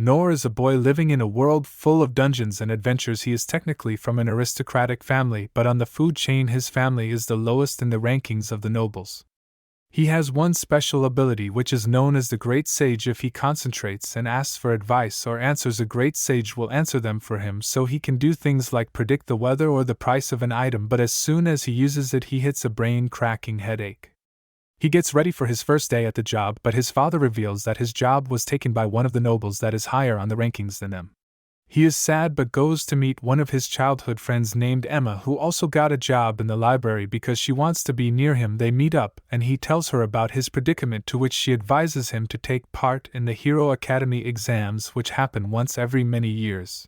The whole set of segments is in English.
Nor is a boy living in a world full of dungeons and adventures. He is technically from an aristocratic family, but on the food chain his family is the lowest in the rankings of the nobles. He has one special ability which is known as the Great Sage. If he concentrates and asks for advice or answers, a Great Sage will answer them for him, so he can do things like predict the weather or the price of an item, but as soon as he uses it he hits a brain-cracking headache. He gets ready for his first day at the job, but his father reveals that his job was taken by one of the nobles that is higher on the rankings than them. He is sad but goes to meet one of his childhood friends named Emma, who also got a job in the library because she wants to be near him. They meet up, and he tells her about his predicament, to which she advises him to take part in the Hero Academy exams, which happen once every many years.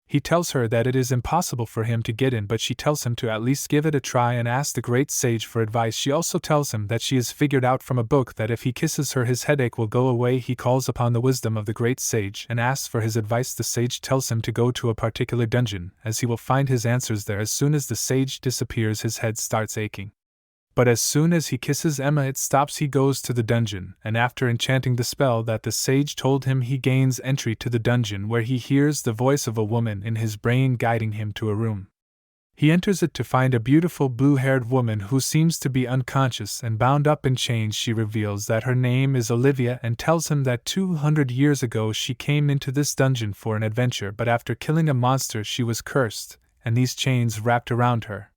He tells her that it is impossible for him to get in, but she tells him to at least give it a try and ask the Great Sage for advice. She also tells him that she has figured out from a book that if he kisses her his headache will go away. He calls upon the wisdom of the Great Sage and asks for his advice. The sage tells him to go to a particular dungeon, as he will find his answers there. As soon as the sage disappears his head starts aching. But as soon as he kisses Emma it stops. He goes to the dungeon, and after enchanting the spell that the sage told him, he gains entry to the dungeon, where he hears the voice of a woman in his brain guiding him to a room. He enters it to find a beautiful blue-haired woman who seems to be unconscious and bound up in chains. She reveals that her name is Olivia and tells him that 200 years ago she came into this dungeon for an adventure, but after killing a monster she was cursed, and these chains wrapped around her,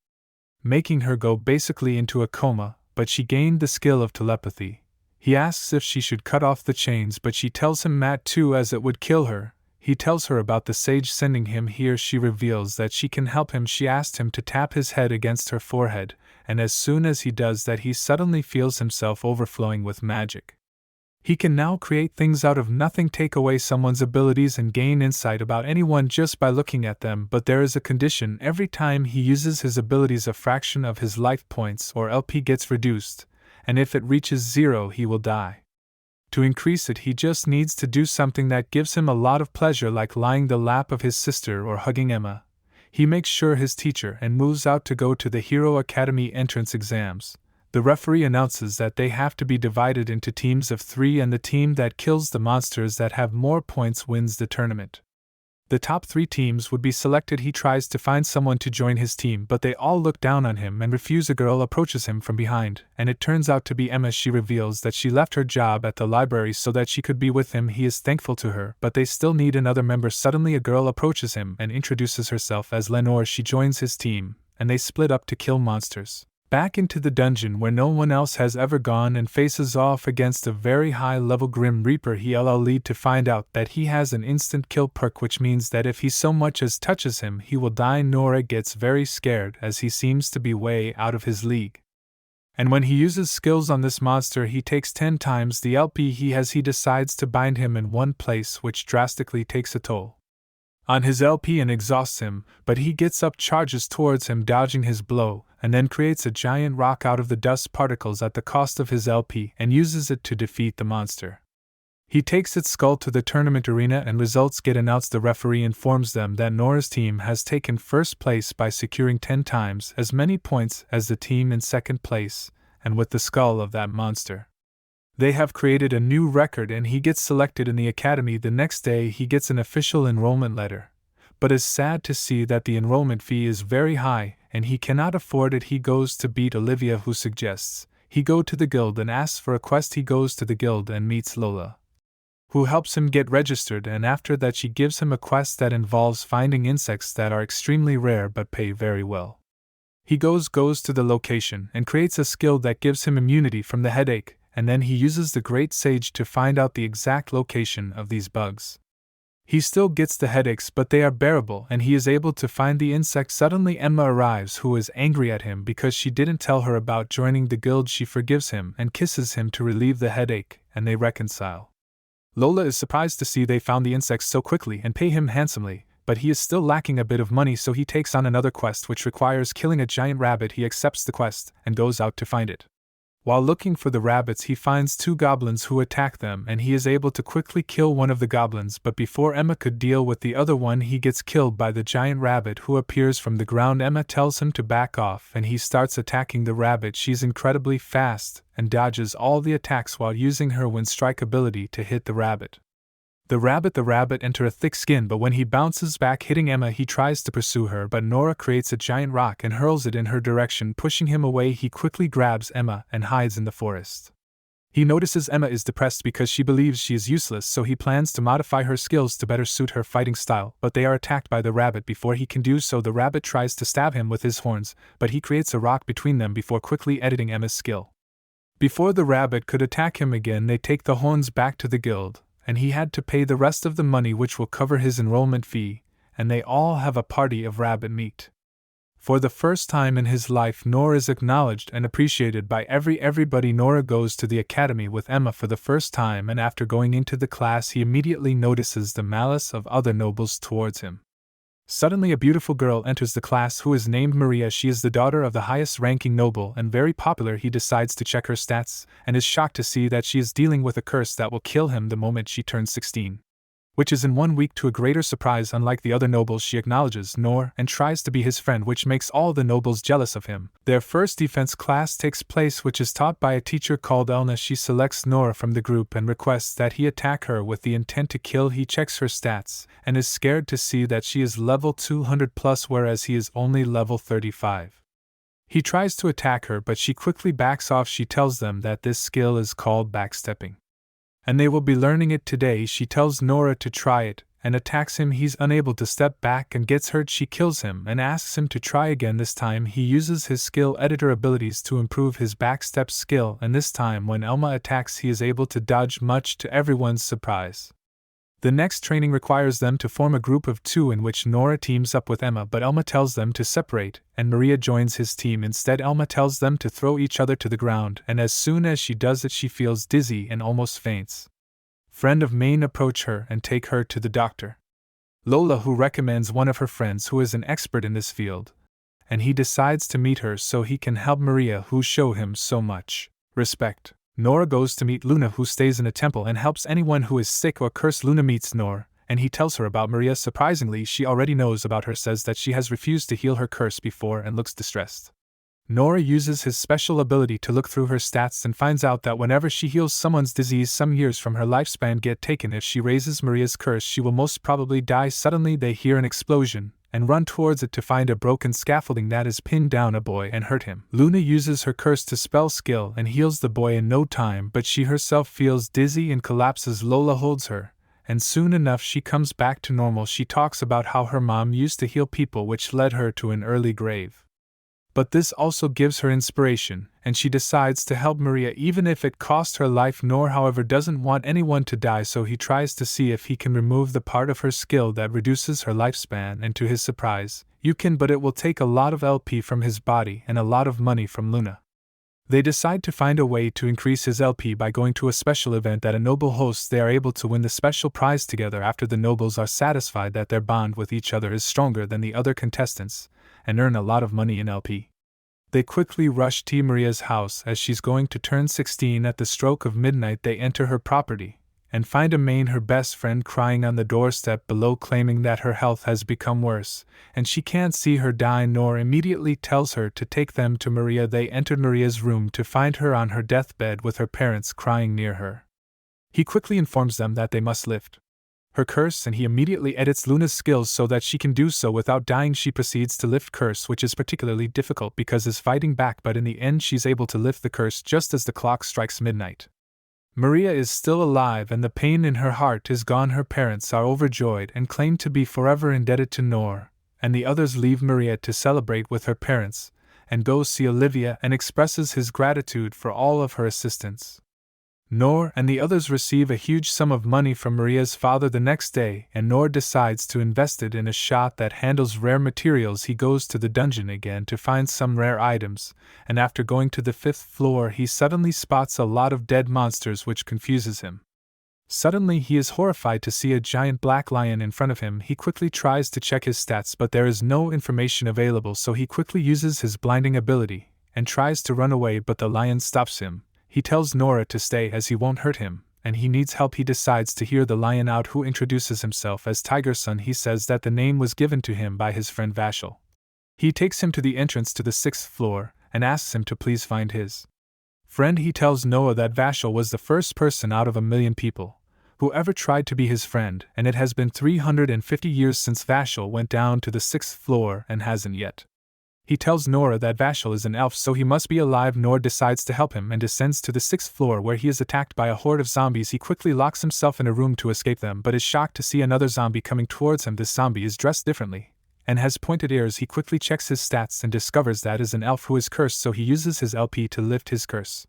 making her go basically into a coma, but she gained the skill of telepathy. He asks if she should cut off the chains, but she tells him not to, as it would kill her. He tells her about the sage sending him here. She reveals that she can help him. She asked him to tap his head against her forehead, and as soon as he does that he suddenly feels himself overflowing with magic. He can now create things out of nothing, take away someone's abilities and gain insight about anyone just by looking at them, but there is a condition: every time he uses his abilities a fraction of his life points or LP gets reduced, and if it reaches 0 he will die. To increase it he just needs to do something that gives him a lot of pleasure, like lying the lap of his sister or hugging Emma. He makes sure his teacher and moves out to go to the Hero Academy entrance exams. The referee announces that they have to be divided into teams of 3, and the team that kills the monsters that have more points wins the tournament. The top 3 teams would be selected. He tries to find someone to join his team, but they all look down on him and refuse. A girl approaches him from behind, and it turns out to be Emma. She reveals that she left her job at the library so that she could be with him. He is thankful to her, but they still need another member. Suddenly a girl approaches him and introduces herself as Lenore. She joins his team, and they split up to kill monsters. Back into the dungeon where no one else has ever gone, and faces off against a very high-level Grim Reaper. He'll lead to find out that he has an instant kill perk, which means that if he so much as touches him he will die. Nora gets very scared as he seems to be way out of his league. And when he uses skills on this monster he takes 10 times the LP he has. He decides to bind him in one place, which drastically takes a toll on his LP and exhausts him, but he gets up, charges towards him, dodging his blow, and then creates a giant rock out of the dust particles at the cost of his LP and uses it to defeat the monster. He takes its skull to the tournament arena and results get announced. The referee informs them that Nora's team has taken first place by securing 10 times as many points as the team in second place, and with the skull of that monster they have created a new record, and he gets selected in the academy. The next day he gets an official enrollment letter, but is sad to see that the enrollment fee is very high and he cannot afford it. He goes to beat Olivia, who suggests he go to the guild and asks for a quest. He goes to the guild and meets Lola, who helps him get registered, and after that she gives him a quest that involves finding insects that are extremely rare but pay very well. He goes to the location and creates a skill that gives him immunity from the headache, and then he uses the Great Sage to find out the exact location of these bugs. He still gets the headaches, but they are bearable, and he is able to find the insect. Suddenly Emma arrives, who is angry at him because she didn't tell her about joining the guild. She forgives him and kisses him to relieve the headache, and they reconcile. Lola is surprised to see they found the insects so quickly and pay him handsomely, but he is still lacking a bit of money, so he takes on another quest which requires killing a giant rabbit. He accepts the quest and goes out to find it. While looking for the rabbits he finds 2 goblins who attack them, and he is able to quickly kill one of the goblins, but before Emma could deal with the other one he gets killed by the giant rabbit who appears from the ground. Emma tells him to back off and he starts attacking the rabbit. She's incredibly fast and dodges all the attacks while using her wind strike ability to hit the rabbit. The rabbit enter a thick skin, but when he bounces back hitting Emma he tries to pursue her, but Nora creates a giant rock and hurls it in her direction, pushing him away. He quickly grabs Emma and hides in the forest. He notices Emma is depressed because she believes she is useless, so he plans to modify her skills to better suit her fighting style, but they are attacked by the rabbit. Before he can do so, the rabbit tries to stab him with his horns, but he creates a rock between them before quickly editing Emma's skill. Before the rabbit could attack him again, they take the horns back to the guild, and he had to pay the rest of the money which will cover his enrollment fee, and they all have a party of rabbit meat. For the first time in his life, Nora is acknowledged and appreciated by everybody. Nora goes to the academy with Emma for the first time, and after going into the class he immediately notices the malice of other nobles towards him. Suddenly a beautiful girl enters the class who is named Maria. She is the daughter of the highest ranking noble and very popular. He decides to check her stats, and is shocked to see that she is dealing with a curse that will kill him the moment she turns 16. Which is in 1 week. To a greater surprise, unlike the other nobles, she acknowledges Nor and tries to be his friend, which makes all the nobles jealous of him. Their first defense class takes place, which is taught by a teacher called Elna. She selects Nora from the group and requests that he attack her with the intent to kill. He checks her stats and is scared to see that she is level 200 plus, whereas he is only level 35. He tries to attack her, but she quickly backs off. She tells them that this skill is called backstepping, and they will be learning it today. She tells Nora to try it, and attacks him. He's unable to step back and gets hurt. She kills him and asks him to try again. This time he uses his skill editor abilities to improve his backstep skill, and this time when Elma attacks he is able to dodge, much to everyone's surprise. The next training requires them to form a group of 2 in which Nora teams up with Emma, but Elma tells them to separate, and Maria joins his team instead. Elma tells them to throw each other to the ground, and as soon as she does it she feels dizzy and almost faints. Friend of Maine approach her and take her to the doctor, Lola, who recommends one of her friends who is an expert in this field, and he decides to meet her so he can help Maria, who show him so much respect. Nora goes to meet Luna, who stays in a temple and helps anyone who is sick or cursed. Luna meets Nora, and he tells her about Maria. Surprisingly, she already knows about her, says that she has refused to heal her curse before, and looks distressed. Nora uses his special ability to look through her stats and finds out that whenever she heals someone's disease, some years from her lifespan get taken. If she raises Maria's curse, she will most probably die. Suddenly they hear an explosion and run towards it to find a broken scaffolding that has pinned down a boy and hurt him. Luna uses her curse to spell skill and heals the boy in no time, but she herself feels dizzy and collapses. Lola holds her, and soon enough she comes back to normal. She talks about how her mom used to heal people, which led her to an early grave. But this also gives her inspiration, and she decides to help Maria even if it costs her life. Nor, however, doesn't want anyone to die, so he tries to see if he can remove the part of her skill that reduces her lifespan, and to his surprise, you can, but it will take a lot of LP from his body and a lot of money from Luna. They decide to find a way to increase his LP by going to a special event that a noble hosts. They are able to win the special prize together after the nobles are satisfied that their bond with each other is stronger than the other contestants, and earn a lot of money in LP. They quickly rush to Maria's house as she's going to turn 16. At the stroke of midnight they enter her property, and find Maine, her best friend, crying on the doorstep below, claiming that her health has become worse, and she can't see her die. Nor immediately tells her to take them to Maria. They enter Maria's room to find her on her deathbed with her parents crying near her. He quickly informs them that they must lift her curse, and he immediately edits Luna's skills so that she can do so without dying. She proceeds to lift curse, which is particularly difficult because is fighting back, but in the end she's able to lift the curse just as the clock strikes midnight. Maria is still alive and the pain in her heart is gone. Her parents are overjoyed and claim to be forever indebted to Nor, and the others leave Maria to celebrate with her parents, and goes see Olivia and expresses his gratitude for all of her assistance. Nor and the others receive a huge sum of money from Maria's father the next day, and Nor decides to invest it in a shop that handles rare materials. He goes to the dungeon again to find some rare items, and after going to the 5th floor he suddenly spots a lot of dead monsters, which confuses him. Suddenly he is horrified to see a giant black lion in front of him. He quickly tries to check his stats, but there is no information available, so he quickly uses his blinding ability and tries to run away, but the lion stops him. He tells Nora to stay as he won't hurt him, and he needs help. He decides to hear the lion out, who introduces himself as Tiger Son. He says that the name was given to him by his friend Vashel. He takes him to the entrance to the 6th floor and asks him to please find his friend. He tells Noah that Vashel was the first person out of 1 million people whoever tried to be his friend, and it has been 350 years since Vashel went down to the 6th floor and hasn't yet. He tells Nora that Vashel is an elf, so he must be alive. Nora decides to help him and descends to the 6th floor, where he is attacked by a horde of zombies. He quickly locks himself in a room to escape them, but is shocked to see another zombie coming towards him. This zombie is dressed differently and has pointed ears. He quickly checks his stats and discovers that is an elf who is cursed, so he uses his LP to lift his curse.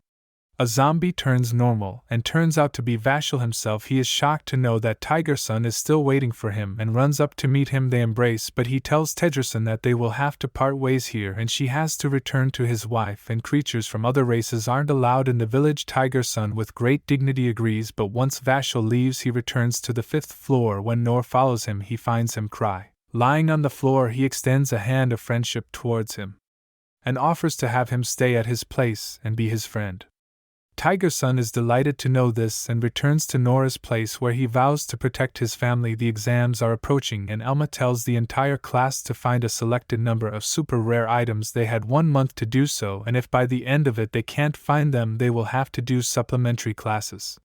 A zombie turns normal and turns out to be Vashel himself. He is shocked to know that Tigerson is still waiting for him and runs up to meet him. They embrace, but he tells Tedgerson that they will have to part ways here and she has to return to his wife, and creatures from other races aren't allowed in the village. Tigerson with great dignity agrees, but once Vashel leaves he returns to the 5th floor. When Nor follows him, he finds him cry. Lying on the floor, he extends a hand of friendship towards him and offers to have him stay at his place and be his friend. Tigerson is delighted to know this and returns to Nora's place, where he vows to protect his family. The exams are approaching and Elma tells the entire class to find a selected number of super rare items. They had 1 month to do so, and if by the end of it they can't find them, they will have to do supplementary classes.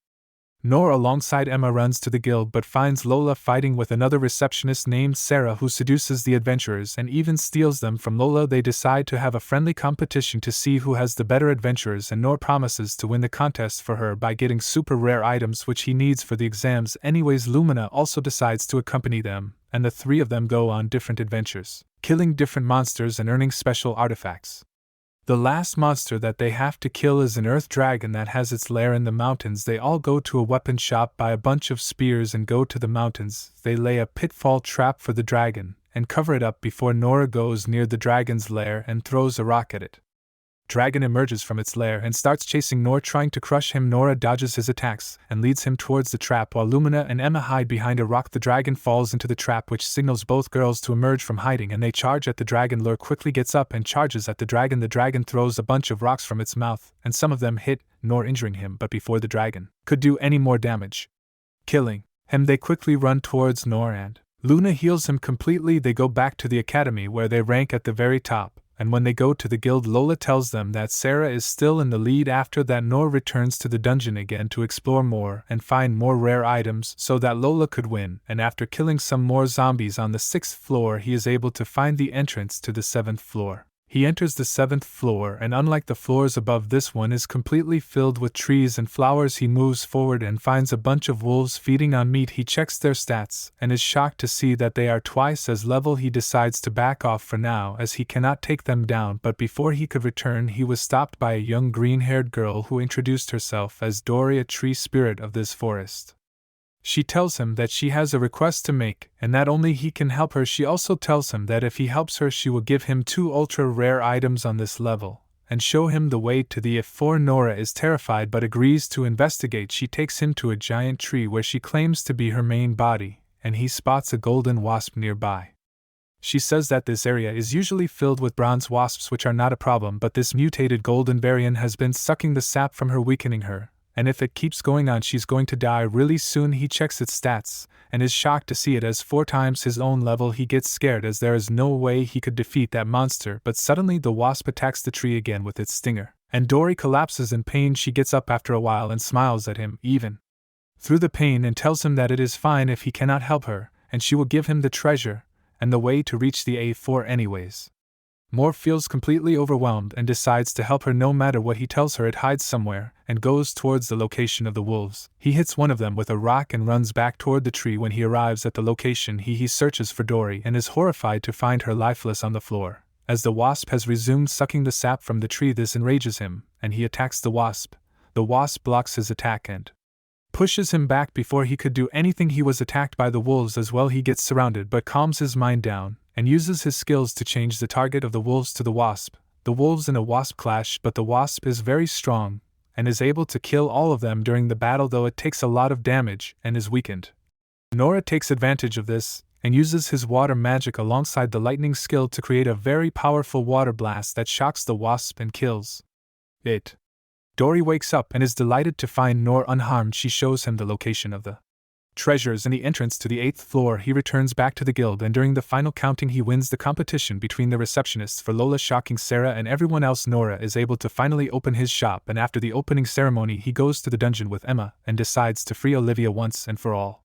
Nora alongside Emma runs to the guild but finds Lola fighting with another receptionist named Sarah, who seduces the adventurers and even steals them from Lola. They decide to have a friendly competition to see who has the better adventurers, and Nora promises to win the contest for her by getting super rare items which he needs for the exams. Anyways, Lumina also decides to accompany them, and the 3 of them go on different adventures, killing different monsters and earning special artifacts. The last monster that they have to kill is an earth dragon that has its lair in the mountains. They all go to a weapon shop, buy a bunch of spears, and go to the mountains. They lay a pitfall trap for the dragon and cover it up before Nora goes near the dragon's lair and throws a rock at it. Dragon emerges from its lair and starts chasing Nora, trying to crush him. Nora dodges his attacks and leads him towards the trap while Lumina and Emma hide behind a rock. The dragon falls into the trap, which signals both girls to emerge from hiding, and they charge at the dragon. Lure quickly gets up and charges at the dragon. The dragon throws a bunch of rocks from its mouth, and some of them hit Nora, injuring him, but before the dragon could do any more damage, killing him, they quickly run towards Nora and Luna heals him completely. They go back to the academy where they rank at the very top. And when they go to the guild, Lola tells them that Sarah is still in the lead. After that, Nor returns to the dungeon again to explore more and find more rare items so that Lola could win, and after killing some more zombies on the 6th floor, he is able to find the entrance to the 7th floor. He enters the 7th floor, and unlike the floors above, this one is completely filled with trees and flowers. He moves forward and finds a bunch of wolves feeding on meat. He checks their stats and is shocked to see that they are twice as level. He decides to back off for now as he cannot take them down, but before he could return he was stopped by a young green-haired girl who introduced herself as Dory, a tree spirit of this forest. She tells him that she has a request to make, and that only he can help her. She also tells him that if he helps her, she will give him 2 ultra-rare items on this level, and show him the way to the F4. Nora is terrified but agrees to investigate. She takes him to a giant tree where she claims to be her main body, and he spots a golden wasp nearby. She says that this area is usually filled with bronze wasps, which are not a problem, but this mutated golden variant has been sucking the sap from her, weakening her. And if it keeps going on, she's going to die really soon. He checks its stats, and is shocked to see it as 4 times his own level. He gets scared as there is no way he could defeat that monster, but suddenly the wasp attacks the tree again with its stinger, and Dory collapses in pain. She gets up after a while and smiles at him, even through the pain, and tells him that it is fine if he cannot help her, and she will give him the treasure, and the way to reach the A4 anyways. Moore feels completely overwhelmed and decides to help her no matter what. He tells her it hides somewhere, and goes towards the location of the wolves. He hits one of them with a rock and runs back toward the tree. When he arrives at the location, he searches for Dory and is horrified to find her lifeless on the floor. As the wasp has resumed sucking the sap from the tree, this enrages him, and he attacks the wasp. The wasp blocks his attack and pushes him back before he could do anything. He was attacked by the wolves as well. He gets surrounded but calms his mind down and uses his skills to change the target of the wolves to the wasp. The wolves and a wasp clash, but the wasp is very strong and is able to kill all of them during the battle, though it takes a lot of damage and is weakened. Nora takes advantage of this and uses his water magic alongside the lightning skill to create a very powerful water blast that shocks the wasp and kills it. Dory wakes up and is delighted to find Nor unharmed. She shows him the location of the treasures in the entrance to the 8th floor. He returns back to the guild, and during the final counting he wins the competition between the receptionists for Lola, shocking Sarah and everyone else. Nora is able to finally open his shop, and after the opening ceremony he goes to the dungeon with Emma and decides to free Olivia once and for all.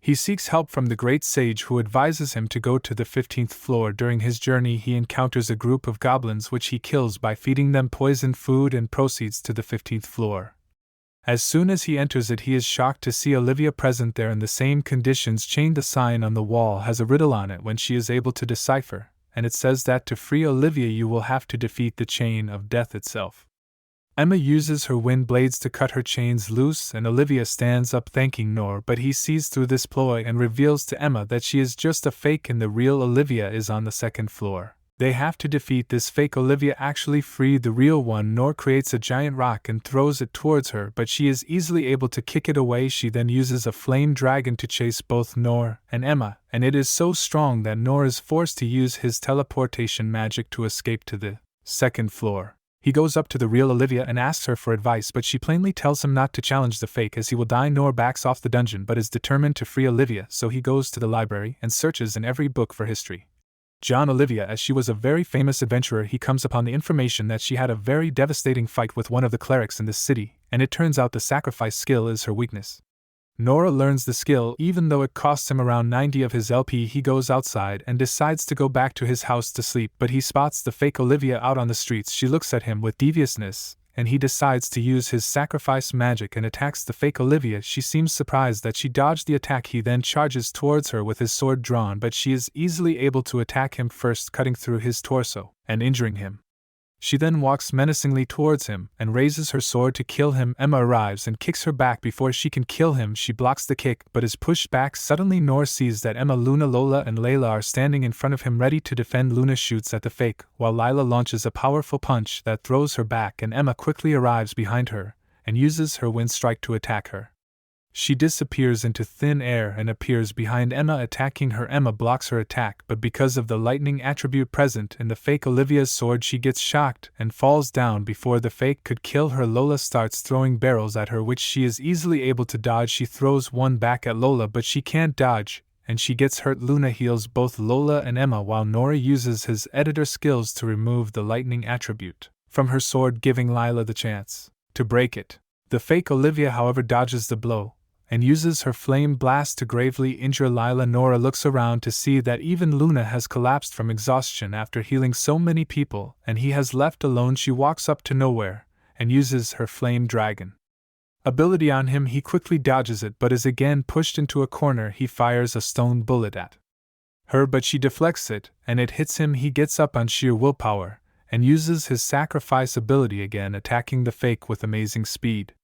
He seeks help from the great sage, who advises him to go to the 15th floor. During his journey he encounters a group of goblins which he kills by feeding them poisoned food and proceeds to the 15th floor. As soon as he enters it, he is shocked to see Olivia present there in the same conditions chained. The sign on the wall has a riddle on it when she is able to decipher, and it says that to free Olivia you will have to defeat the chain of death itself. Emma uses her wind blades to cut her chains loose, and Olivia stands up thanking Nor, but he sees through this ploy and reveals to Emma that she is just a fake and the real Olivia is on the 2nd floor. They have to defeat this fake Olivia, actually free the real one. Nor creates a giant rock and throws it towards her, but she is easily able to kick it away. She then uses a flame dragon to chase both Nor and Emma, and it is so strong that Nor is forced to use his teleportation magic to escape to the 2nd floor. He goes up to the real Olivia and asks her for advice, but she plainly tells him not to challenge the fake as he will die. Nor backs off the dungeon but is determined to free Olivia, so he goes to the library and searches in every book for history. John Olivia, as she was a very famous adventurer, he comes upon the information that she had a very devastating fight with one of the clerics in this city, and it turns out the sacrifice skill is her weakness. Nora learns the skill even though it costs him around 90 of his LP. He goes outside and decides to go back to his house to sleep, but he spots the fake Olivia out on the streets. She looks at him with deviousness, and he decides to use his sacrifice magic and attacks the fake Olivia. She seems surprised that she dodged the attack. He then charges towards her with his sword drawn, but she is easily able to attack him first, cutting through his torso and injuring him. She then walks menacingly towards him and raises her sword to kill him. Emma arrives and kicks her back before she can kill him. She blocks the kick but is pushed back. Suddenly Nor sees that Emma, Luna, Lola and Layla are standing in front of him ready to defend. Luna shoots at the fake, while Lila launches a powerful punch that throws her back, and Emma quickly arrives behind her and uses her wind strike to attack her. She disappears into thin air and appears behind Emma, attacking her. Emma blocks her attack, but because of the lightning attribute present in the fake Olivia's sword, she gets shocked and falls down before the fake could kill her. Lola starts throwing barrels at her, which she is easily able to dodge. She throws one back at Lola, but she can't dodge, and she gets hurt. Luna heals both Lola and Emma, while Nora uses his editor skills to remove the lightning attribute from her sword, giving Lila the chance to break it. The fake Olivia, however, dodges the blow and uses her flame blast to gravely injure Lila. Nora looks around to see that even Luna has collapsed from exhaustion after healing so many people, and he has left alone. She walks up to Nowhere and uses her flame dragon ability on him. He quickly dodges it but is again pushed into a corner. He fires a stone bullet at her, but she deflects it and it hits him. He gets up on sheer willpower and uses his sacrifice ability again, attacking the fake with amazing speed.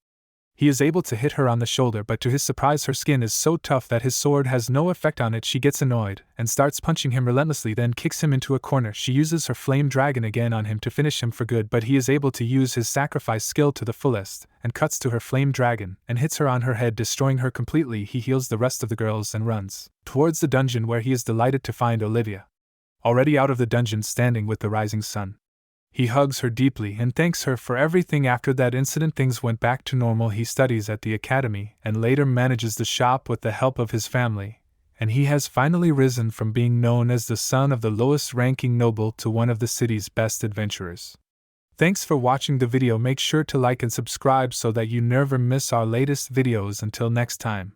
He is able to hit her on the shoulder, but to his surprise her skin is so tough that his sword has no effect on it. She gets annoyed and starts punching him relentlessly, then kicks him into a corner. She uses her flame dragon again on him to finish him for good, but he is able to use his sacrifice skill to the fullest and cuts to her flame dragon and hits her on her head, destroying her completely. He heals the rest of the girls and runs towards the dungeon, where he is delighted to find Olivia already out of the dungeon, standing with the rising sun. He hugs her deeply and thanks her for everything. After that incident, things went back to normal. He studies at the academy and later manages the shop with the help of his family, and he has finally risen from being known as the son of the lowest ranking noble to one of the city's best adventurers. Thanks for watching the video. Make sure to like and subscribe so that you never miss our latest videos. Until next time.